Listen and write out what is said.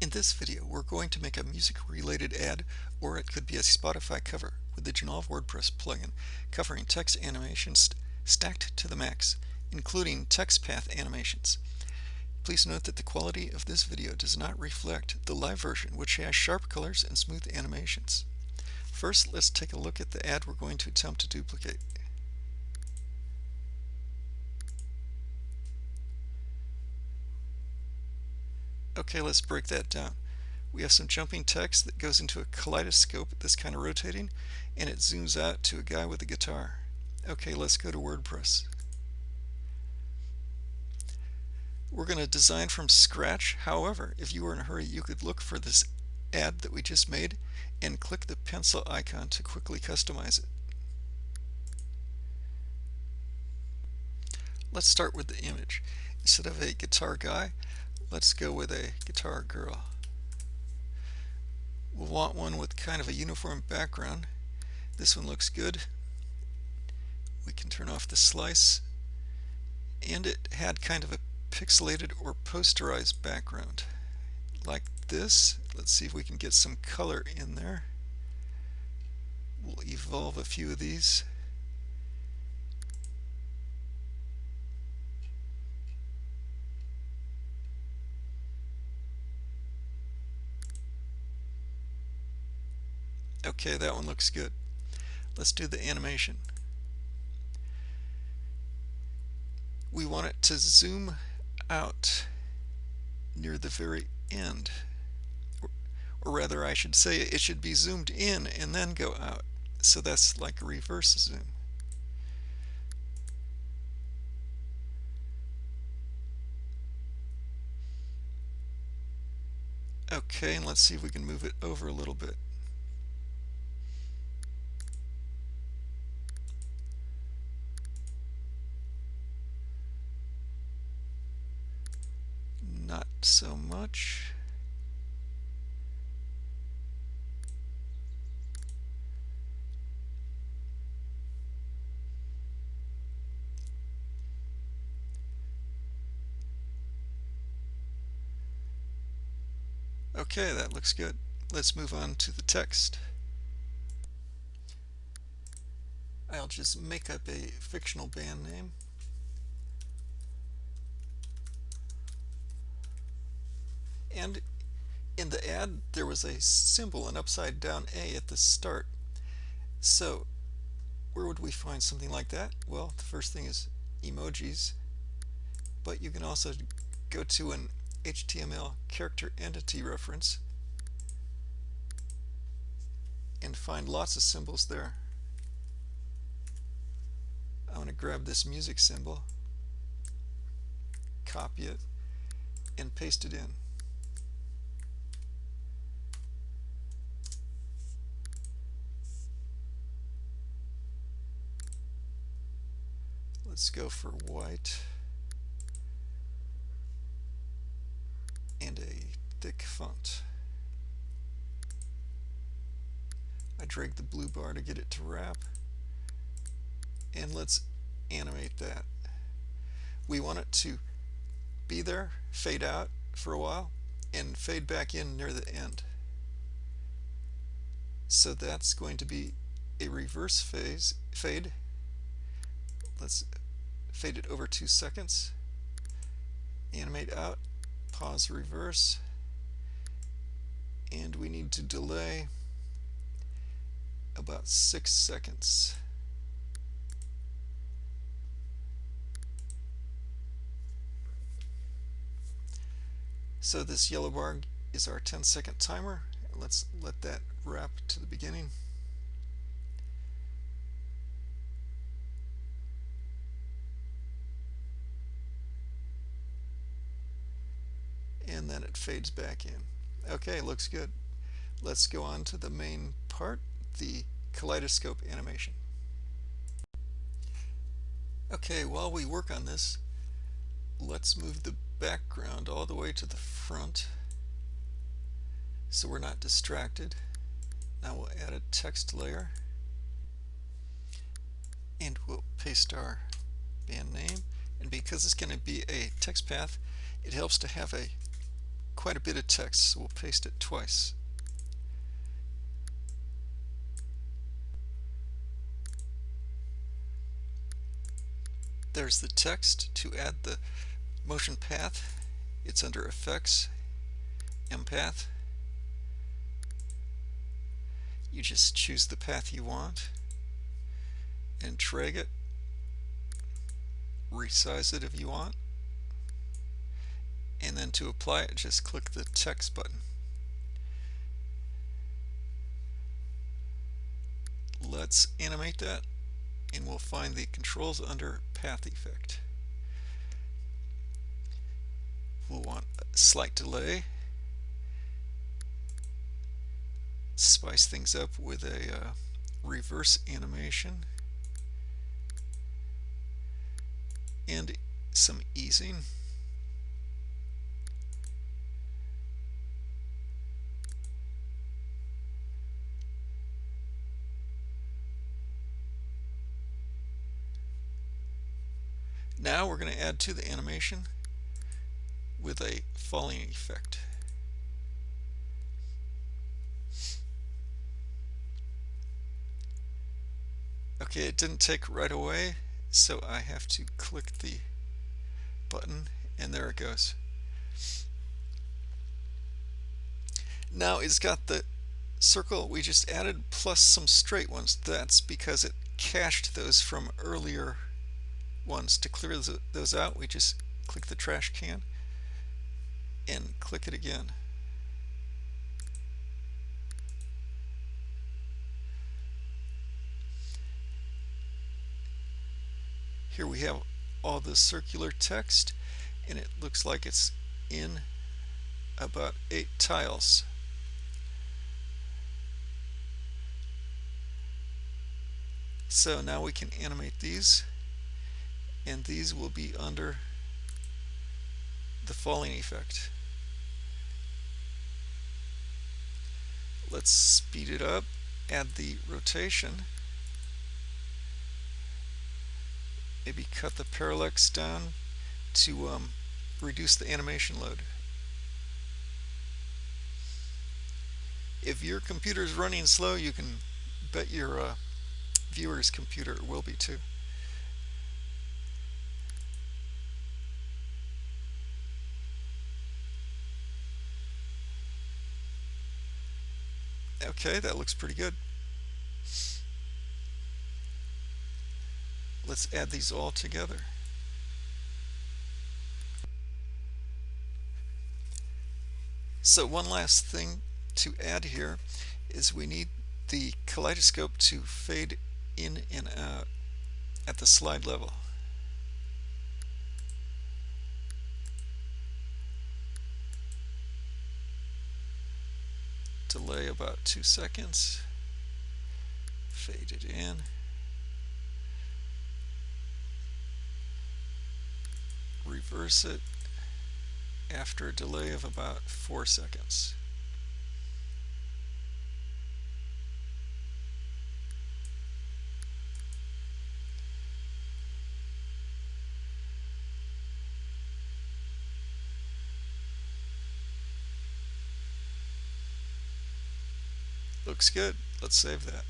In this video, we're going to make a music-related ad, or it could be a Spotify cover, with the Genolve WordPress plugin covering text animations stacked to the max, including text path animations. Please note that the quality of this video does not reflect the live version, which has sharp colors and smooth animations. First, let's take a look at the ad we're going to attempt to duplicate. Okay, let's break that down. We have some jumping text that goes into a kaleidoscope that's kind of rotating, and it zooms out to a guy with a guitar. Okay, let's go to WordPress. We're going to design from scratch. However, if you were in a hurry, you could look for this ad that we just made and click the pencil icon to quickly customize it. Let's start with the image. Instead of a guitar guy, let's go with a guitar girl. We'll want one with kind of a uniform background. This one looks good. We can turn off the slice, and it had kind of a pixelated or posterized background like this. Let's see if we can get some color in there. We'll evolve a few of these. Okay, that one looks good. Let's do the animation. We want it to zoom out near the very end, or rather I should say it should be zoomed in and then go out. So that's like a reverse zoom. Okay, and let's see if we can move it over a little bit. Not so much. Okay, that looks good. Let's move on to the text. I'll just make up a fictional band name. And in the ad, there was a symbol, an upside down A at the start. So where would we find something like that? Well, the first thing is emojis, but you can also go to an HTML character entity reference and find lots of symbols there. I'm going to grab this music symbol, copy it, and paste it in. Let's go for white and a thick font. I drag the blue bar to get it to wrap, and let's animate that. We want it to be there, fade out for a while, and fade back in near the end. So that's going to be a reverse fade. Let's fade it over 2 seconds, animate out, pause, reverse, and we need to delay about 6 seconds. So this yellow bar is our 10-second timer. Let's let that wrap to the beginning. And then it fades back in. Okay, looks good. Let's go on to the main part, the kaleidoscope animation. Okay, while we work on this, let's move the background all the way to the front so we're not distracted. Now we'll add a text layer, and we'll paste our band name. And because it's going to be a text path, it helps to have a quite a bit of text, so we'll paste it twice. There's the text. To add the motion path, it's under Effects, Empath. You just choose the path you want and drag it, resize it if you want, and then to apply it, just click the text button. Let's animate that, and we'll find the controls under Path Effect. We'll want a slight delay, spice things up with a reverse animation, and some easing. Now we're going to add to the animation with a falling effect. Okay, it didn't take right away, so I have to click the button, and there it goes. Now it's got the circle we just added plus some straight ones. That's because it cached those from earlier ones. To clear those out, we just click the trash can and click it again. Here we have all the circular text, and it looks like it's in about 8 tiles. So now we can animate these, and these will be under the falling effect. Let's speed it up, add the rotation, maybe cut the parallax down to reduce the animation load. If your computer is running slow, you can bet your viewer's computer will be too. Okay, that looks pretty good. Let's add these all together. So one last thing to add here is we need the kaleidoscope to fade in and out at the slide level. Delay about 2 seconds, fade it in, reverse it after a delay of about 4 seconds. Looks good. Let's save that.